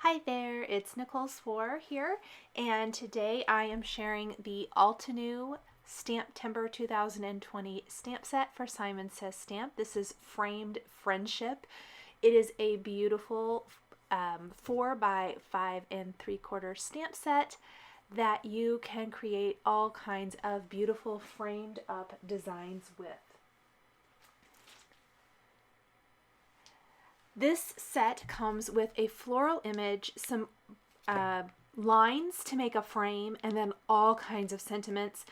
Hi there, it's Nicole Spohr here, and today I am sharing the Altenew STAMPtember 2020 stamp set for Says Stamp. This is Framed Friendship. It is a beautiful 4 by 5 3/4 stamp set that you can create all kinds of beautiful framed up designs with. This set comes with a floral image, some lines to make a frame, and then all kinds of sentiments.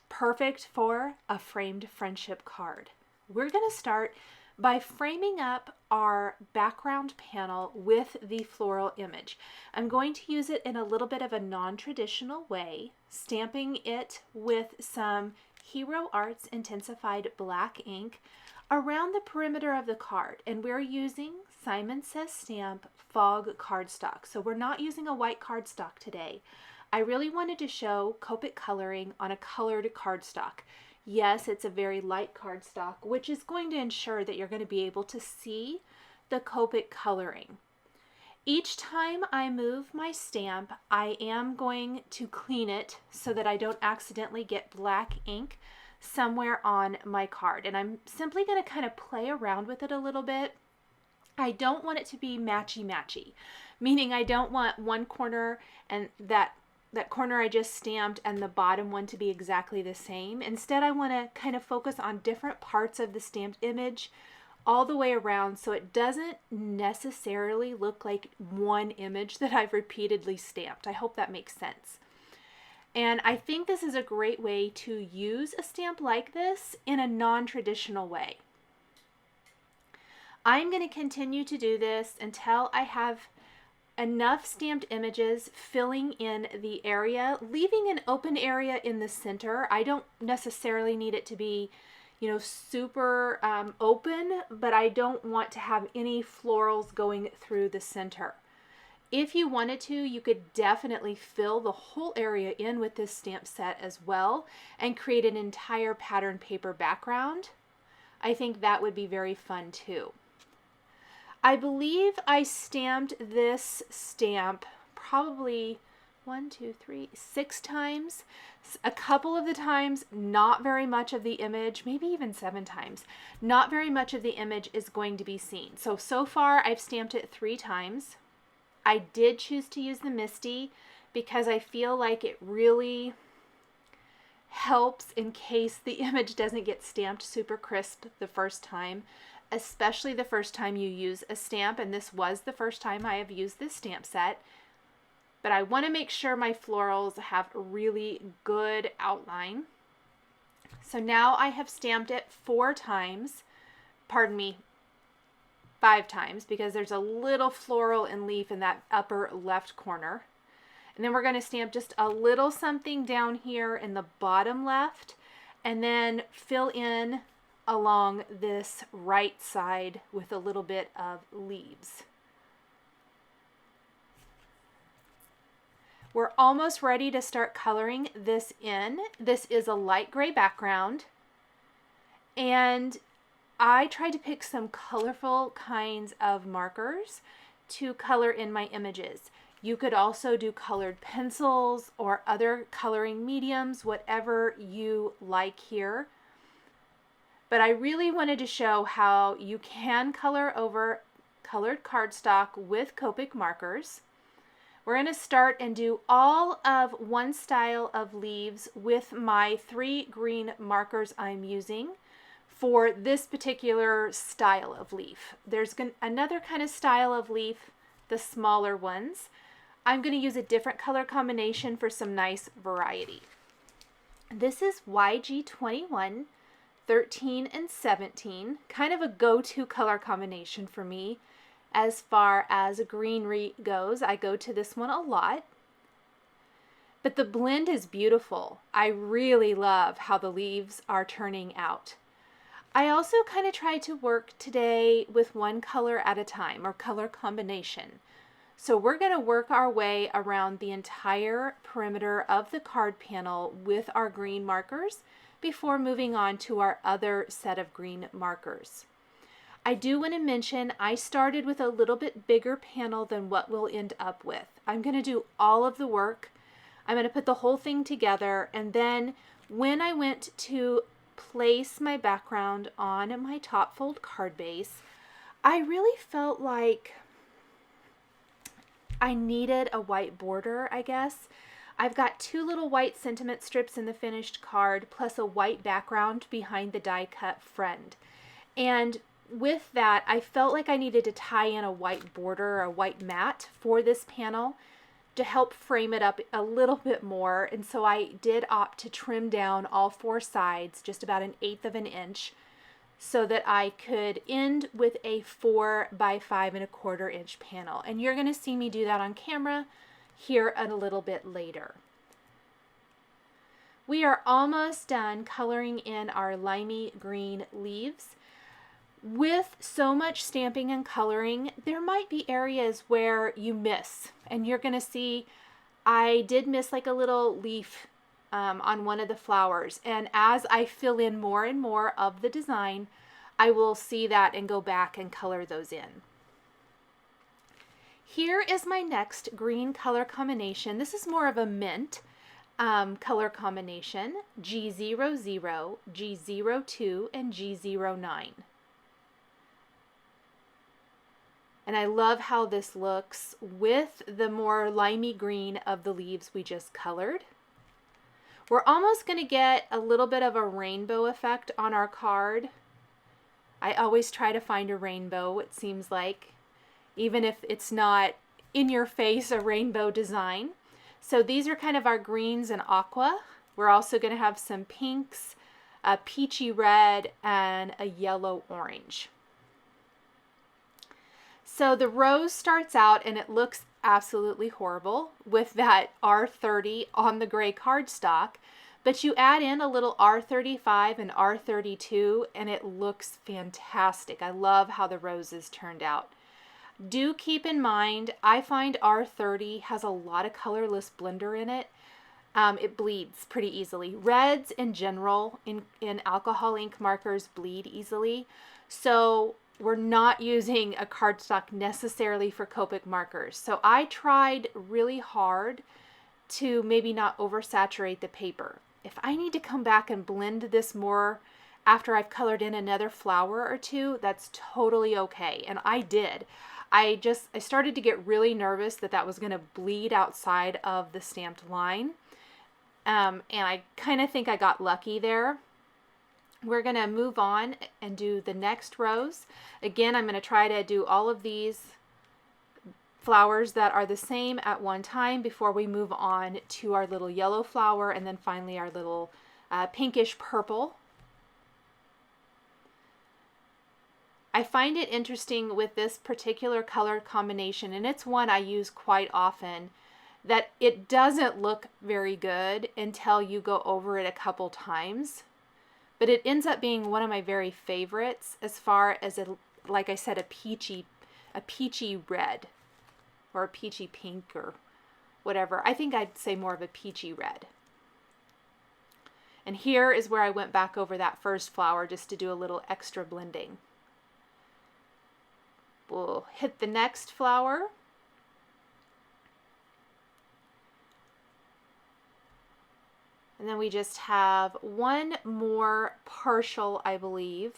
Perfect for a framed friendship card. We're going to start by framing up our background panel with the floral image. I'm going to use it in a little bit of a non-traditional way, stamping it with some Hero Arts intensified black ink around the perimeter of the card, and we're using Says Stamp Fog cardstock. So we're not using a white cardstock today. I really wanted to show Copic coloring on a colored cardstock. Yes, it's a very light cardstock, which is going to ensure that you're going to be able to see the Copic coloring. Each time I move my stamp, I am going to clean it so that I don't accidentally get black ink somewhere on my card, and I'm simply going to kind of play around with it a little bit. I don't want it to be matchy, meaning I don't want one corner and that corner I just stamped and the bottom one to be exactly the same. Instead, I want to kind of focus on different parts of the stamped image all the way around, so it doesn't necessarily look like one image that I've repeatedly stamped. I hope that makes sense. And I think this is a great way to use a stamp like this in a non-traditional way. I'm going to continue to do this until I have enough stamped images filling in the area, leaving an open area in the center. I don't necessarily need it to be, super open, but I don't want to have any florals going through the center. If you wanted to, you could definitely fill the whole area in with this stamp set as well and create an entire pattern paper background. I think that would be very fun too. I believe I stamped this stamp probably 6 times. A couple of the times, not very much of the image, maybe even 7 times, not very much of the image is going to be seen. So far I've stamped it 3 times. I did choose to use the Misty because I feel like it really helps in case the image doesn't get stamped super crisp the first time, especially the first time you use a stamp, and this was the first time I have used this stamp set. But I want to make sure my florals have a really good outline. So now I have stamped it 4 times, pardon me, 5 times, because there's a little floral and leaf in that upper left corner. And then we're going to stamp just a little something down here in the bottom left, and then fill in along this right side with a little bit of leaves. We're almost ready to start coloring this in. This is a light gray background, and I tried to pick some colorful kinds of markers to color in my images. You could also do colored pencils or other coloring mediums, whatever you like here. But I really wanted to show how you can color over colored cardstock with Copic markers. We're going to start and do all of one style of leaves with my 3 green markers I'm using for this particular style of leaf. There's another kind of style of leaf, the smaller ones. I'm going to use a different color combination for some nice variety. This is YG21, 13, and 17, kind of a go-to color combination for me. As far as greenery goes, I go to this one a lot. But the blend is beautiful. I really love how the leaves are turning out. I also kind of tried to work today with one color at a time, or color combination. So we're going to work our way around the entire perimeter of the card panel with our green markers before moving on to our other set of green markers. I do want to mention I started with a little bit bigger panel than what we'll end up with. I'm going to do all of the work. I'm going to put the whole thing together, and then when I went to place my background on my top fold card base, I really felt like I needed a white border, I guess. I've got 2 little white sentiment strips in the finished card, plus a white background behind the die cut friend. And with that, I felt like I needed to tie in a white border, a white mat for this panel to help frame it up a little bit more. And so I did opt to trim down all 4 sides, just about 1/8 of an inch, so that I could end with a 4 by 5 1/4 inch panel. And you're going to see me do that on camera here a little bit later. We are almost done coloring in our limey green leaves. With so much stamping and coloring, there might be areas where you miss, and you're going to see I did miss like a little leaf on one of the flowers, and as I fill in more and more of the design, I will see that and go back and color those in. Here is my next green color combination. This is more of a mint color combination, G00, G02, and G09. And I love how this looks with the more limey green of the leaves we just colored. We're almost going to get a little bit of a rainbow effect on our card. I always try to find a rainbow, it seems like, even if it's not in your face a rainbow design. So these are kind of our greens and aqua. We're also going to have some pinks, a peachy red, and a yellow orange. So the rose starts out and it looks absolutely horrible with that R30 on the gray cardstock, but you add in a little R35 and R32 and it looks fantastic. I love how the roses turned out. Do keep in mind, I find R30 has a lot of colorless blender in it. It bleeds pretty easily. Reds in general in alcohol ink markers bleed easily. So we're not using a cardstock necessarily for Copic markers. So I tried really hard to maybe not oversaturate the paper. If I need to come back and blend this more after I've colored in another flower or two, that's totally okay. And I did. I started to get really nervous that that was going to bleed outside of the stamped line. And I kind of think I got lucky there. We're going to move on and do the next rows. Again, I'm going to try to do all of these flowers that are the same at one time before we move on to our little yellow flower and then finally our little pinkish purple. I find it interesting with this particular color combination, and it's one I use quite often, that it doesn't look very good until you go over it a couple times. But it ends up being one of my very favorites as far as, like I said, a peachy red or a peachy pink or whatever. I think I'd say more of a peachy red. And here is where I went back over that first flower just to do a little extra blending. We'll hit the next flower. And then we just have one more partial, I believe.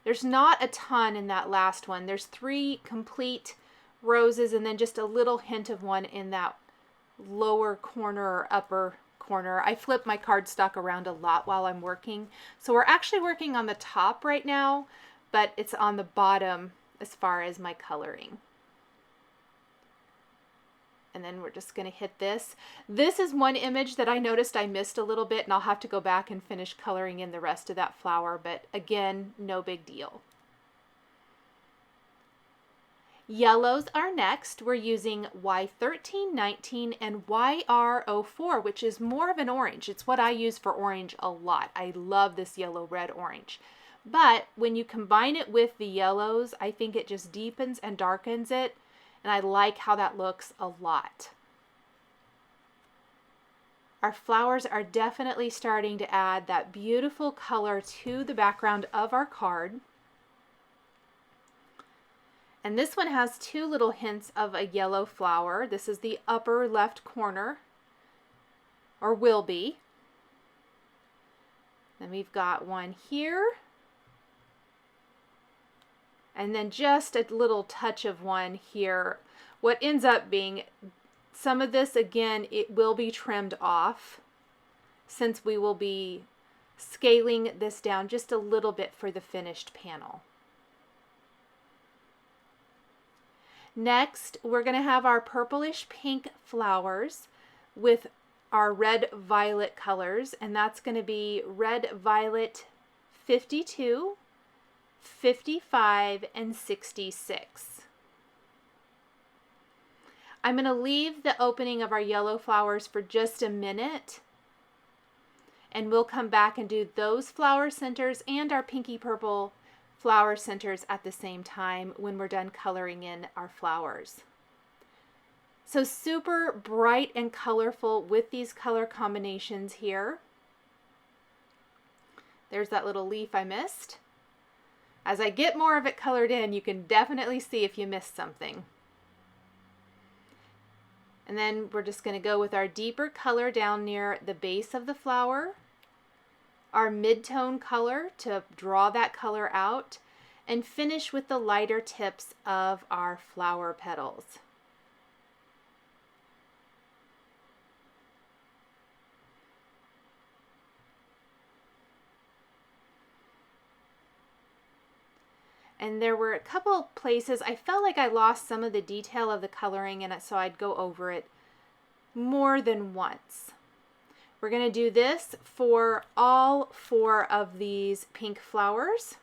There's not a ton in that last one. There's 3 complete roses and then just a little hint of one in that lower corner or upper corner. I flip my cardstock around a lot while I'm working. So we're actually working on the top right now, but it's on the bottom as far as my coloring. And then we're just going to hit this. This is one image that I noticed I missed a little bit, and I'll have to go back and finish coloring in the rest of that flower, but again, no big deal. Yellows are next. We're using Y13, 19, and YR04, which is more of an orange. It's what I use for orange a lot. I love this yellow, red, orange. But when you combine it with the yellows, I think it just deepens and darkens it. And I like how that looks a lot. Our flowers are definitely starting to add that beautiful color to the background of our card. And this one has two little hints of a yellow flower. This is the upper left corner, or will be. Then we've got one here. And then just a little touch of one here. What ends up being, some of this, again, it will be trimmed off since we will be scaling this down just a little bit for the finished panel. Next, we're going to have our purplish pink flowers with our red violet colors, and that's going to be red violet 52, 55, and 66. I'm going to leave the opening of our yellow flowers for just a minute, and we'll come back and do those flower centers and our pinky purple flower centers at the same time when we're done coloring in our flowers. So super bright and colorful with these color combinations here. There's that little leaf I missed. As I get more of it colored in, you can definitely see if you missed something. And then we're just going to go with our deeper color down near the base of the flower, our mid-tone color to draw that color out, and finish with the lighter tips of our flower petals. And there were a couple places I felt like I lost some of the detail of the coloring in it, so I'd go over it more than once. We're going to do this for all 4 of these pink flowers.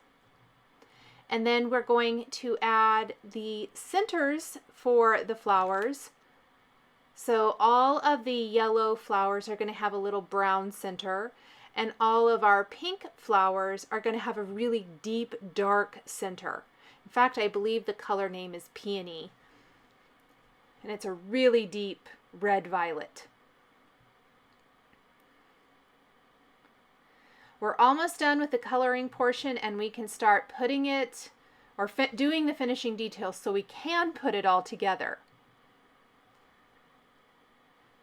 And then we're going to add the centers for the flowers. So all of the yellow flowers are going to have a little brown center, and all of our pink flowers are going to have a really deep, dark center. In fact, I believe the color name is PEONY, and it's a really deep red-violet. We're almost done with the coloring portion, and we can start putting it, or doing the finishing details so we can put it all together.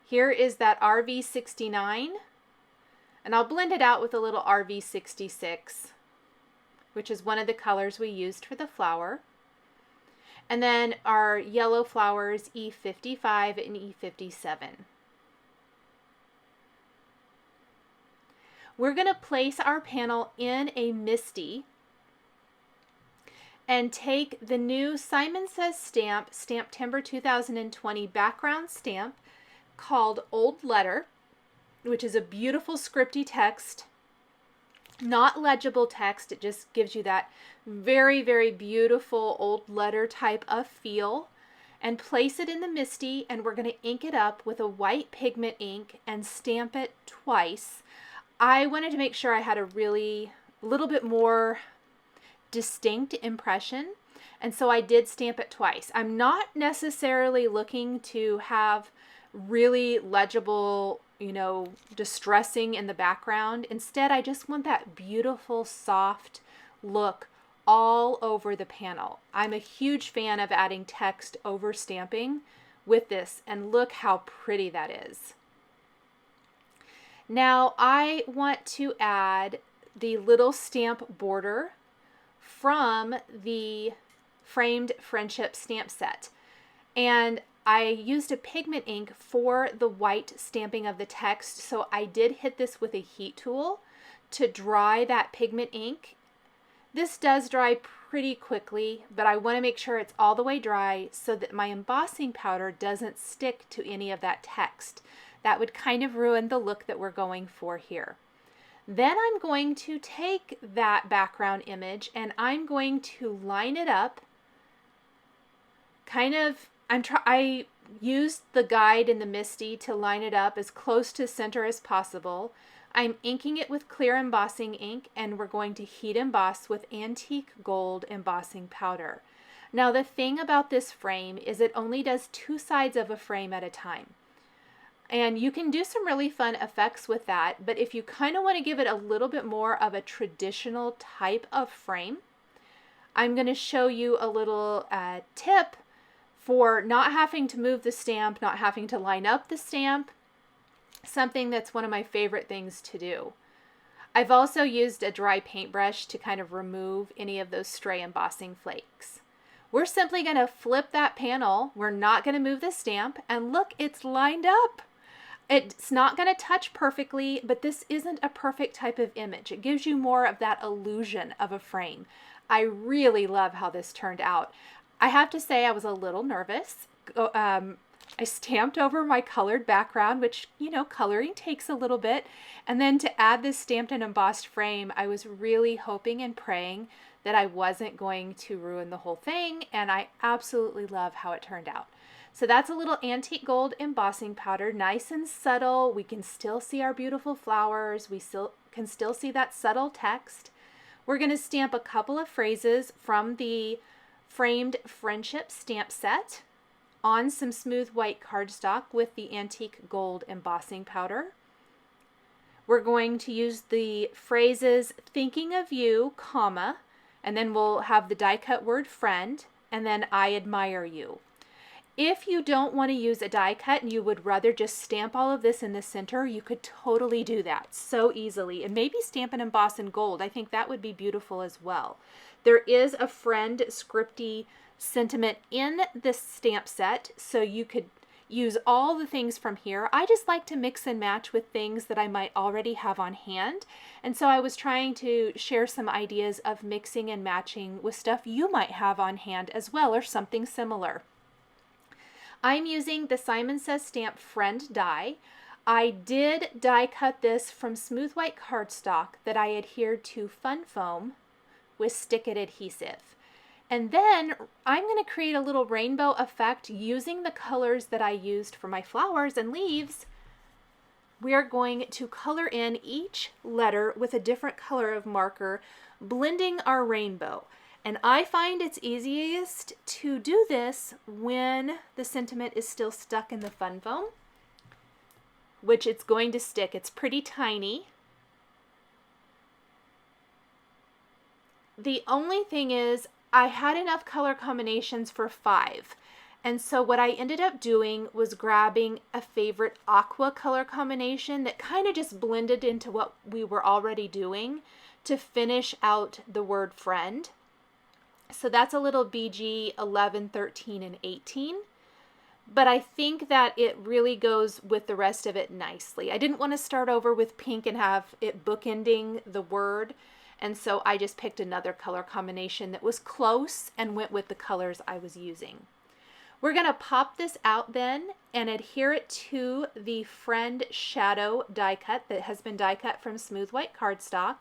Here is that RV69, and I'll blend it out with a little RV66, which is one of the colors we used for the flower. And then our yellow flowers, E55 and E57. We're going to place our panel in a MISTI and take the new Simon Says Stamp STAMPtember 2020 background stamp called Old Letter, which is a beautiful scripty text, not legible text. It just gives you that very, very beautiful old letter type of feel. And place it in the MISTI, and we're going to ink it up with a white pigment ink and stamp it twice. I wanted to make sure I had a little bit more distinct impression, and so I did stamp it twice. I'm not necessarily looking to have really legible, distressing in the background. Instead, I just want that beautiful, soft look all over the panel. I'm a huge fan of adding text over stamping with this, and look how pretty that is. Now I want to add the little stamp border from the Framed Friendship stamp set. And I used a pigment ink for the white stamping of the text, so I did hit this with a heat tool to dry that pigment ink. This does dry pretty quickly, but I want to make sure it's all the way dry so that my embossing powder doesn't stick to any of that text. That would kind of ruin the look that we're going for here. Then I'm going to take that background image and I'm going to line it up. I used the guide in the MISTI to line it up as close to center as possible. I'm inking it with clear embossing ink, and we're going to heat emboss with antique gold embossing powder. Now the thing about this frame is it only does 2 sides of a frame at a time. And you can do some really fun effects with that, but if you kind of want to give it a little bit more of a traditional type of frame, I'm going to show you a little tip for not having to move the stamp, not having to line up the stamp, something that's one of my favorite things to do. I've also used a dry paintbrush to kind of remove any of those stray embossing flakes. We're simply going to flip that panel. We're not going to move the stamp, and look, it's lined up. It's not going to touch perfectly, but this isn't a perfect type of image. It gives you more of that illusion of a frame. I really love how this turned out. I have to say I was a little nervous. I stamped over my colored background, which, you know, coloring takes a little bit. And then to add this stamped and embossed frame, I was really hoping and praying that I wasn't going to ruin the whole thing. And I absolutely love how it turned out. So that's a little antique gold embossing powder, nice and subtle. We can still see our beautiful flowers. We can still see that subtle text. We're going to stamp a couple of phrases from the framed friendship stamp set on some smooth white cardstock with the antique gold embossing powder. We're going to use the phrases thinking of you, comma, and then we'll have the die cut word friend, and then I admire you. If you don't want to use a die cut and you would rather just stamp all of this in the center, you could totally do that so easily, and maybe stamp and emboss in gold. I think that would be beautiful as well. There is a friend scripty sentiment in this stamp set, so you could use all the things from here. I just like to mix and match with things that I might already have on hand, and so I was trying to share some ideas of mixing and matching with stuff you might have on hand as well, or something similar. I'm using the Says Stamp Friend die. I did die cut this from smooth white cardstock that I adhered to fun foam with stick-it adhesive. And then I'm going to create a little rainbow effect using the colors that I used for my flowers and leaves. We are going to color in each letter with a different color of marker, blending our rainbow. And I find it's easiest to do this when the sentiment is still stuck in the fun foam, which it's going to stick. It's pretty tiny. The only thing is I had enough color combinations for 5. And so what I ended up doing was grabbing a favorite aqua color combination that kind of just blended into what we were already doing to finish out the word friend. So that's a little BG 11, 13, and 18. But I think that it really goes with the rest of it nicely. I didn't want to start over with pink and have it bookending the word. And so I just picked another color combination that was close and went with the colors I was using. We're going to pop this out then and adhere it to the Friend Shadow die cut that has been die cut from smooth white cardstock.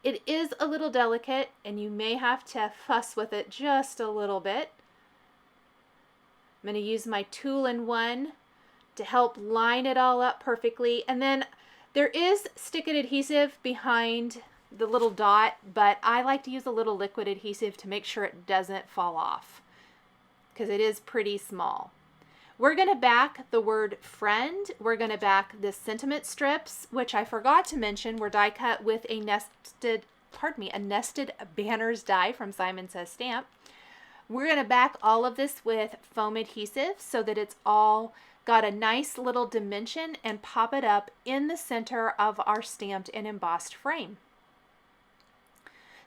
It is a little delicate and you may have to fuss with it just a little bit. I'm going to use my tool-in-one to help line it all up perfectly. And then there is stick-it adhesive behind the little dot, but I like to use a little liquid adhesive to make sure it doesn't fall off because it is pretty small. We're going to back the word friend. We're going to back the sentiment strips, which I forgot to mention were die cut with a nested banners die from Says Stamp. We're going to back all of this with foam adhesive so that it's all got a nice little dimension and pop it up in the center of our stamped and embossed frame.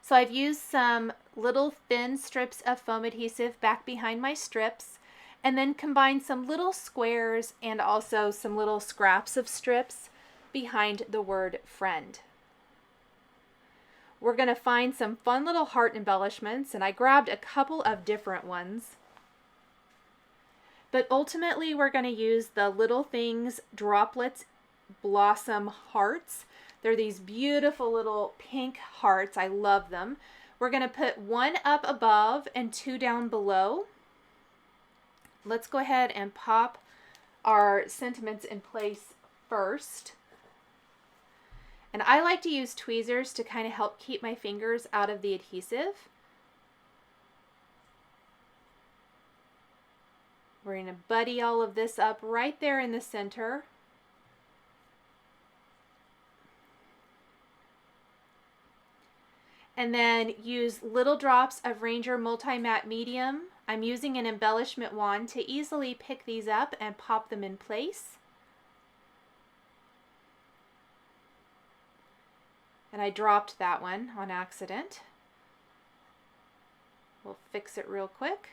So I've used some little thin strips of foam adhesive back behind my strips and then combined some little squares and also some little scraps of strips behind the word friend. We're going to find some fun little heart embellishments, and I grabbed a couple of different ones. But ultimately we're going to use the Little Things Droplets Blossom Hearts. They're these beautiful little pink hearts. I love them. We're going to put one up above and 2 down below. Let's go ahead and pop our sentiments in place first. And I like to use tweezers to kind of help keep my fingers out of the adhesive. We're going to buddy all of this up right there in the center. And then use little drops of Ranger Multi-Matte Medium. I'm using an embellishment wand to easily pick these up and pop them in place. And I dropped that one on accident. We'll fix it real quick.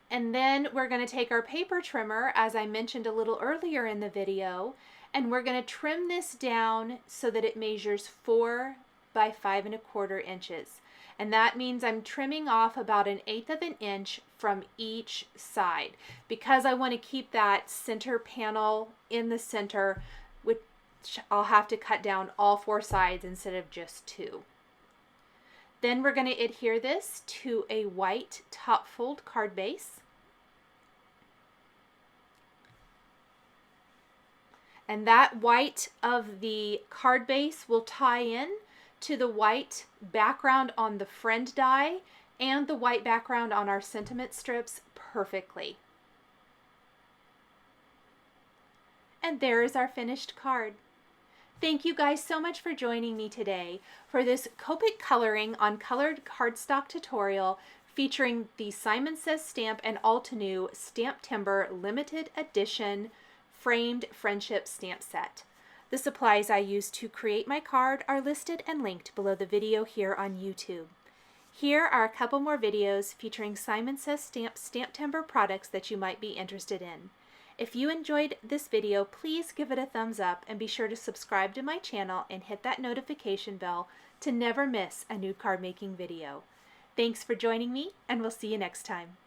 And then we're going to take our paper trimmer, as I mentioned a little earlier in the video, and we're going to trim this down so that it measures 4 by 5¼ inches. And that means I'm trimming off about 1/8 of an inch from each side, because I want to keep that center panel in the center, which I'll have to cut down all 4 sides instead of just 2. Then we're going to adhere this to a white top fold card base. And that white of the card base will tie in to the white background on the friend die and the white background on our sentiment strips perfectly. And there is our finished card. Thank you guys so much for joining me today for this Copic coloring on colored cardstock tutorial featuring the Says Stamp Altenew STAMPtember limited edition framed friendship stamp set. The supplies I used to create my card are listed and linked below the video here on YouTube. Here are a couple more videos featuring Says Stamp STAMPtember products that you might be interested in. If you enjoyed this video, please give it a thumbs up and be sure to subscribe to my channel and hit that notification bell to never miss a new card making video. Thanks for joining me, and we'll see you next time.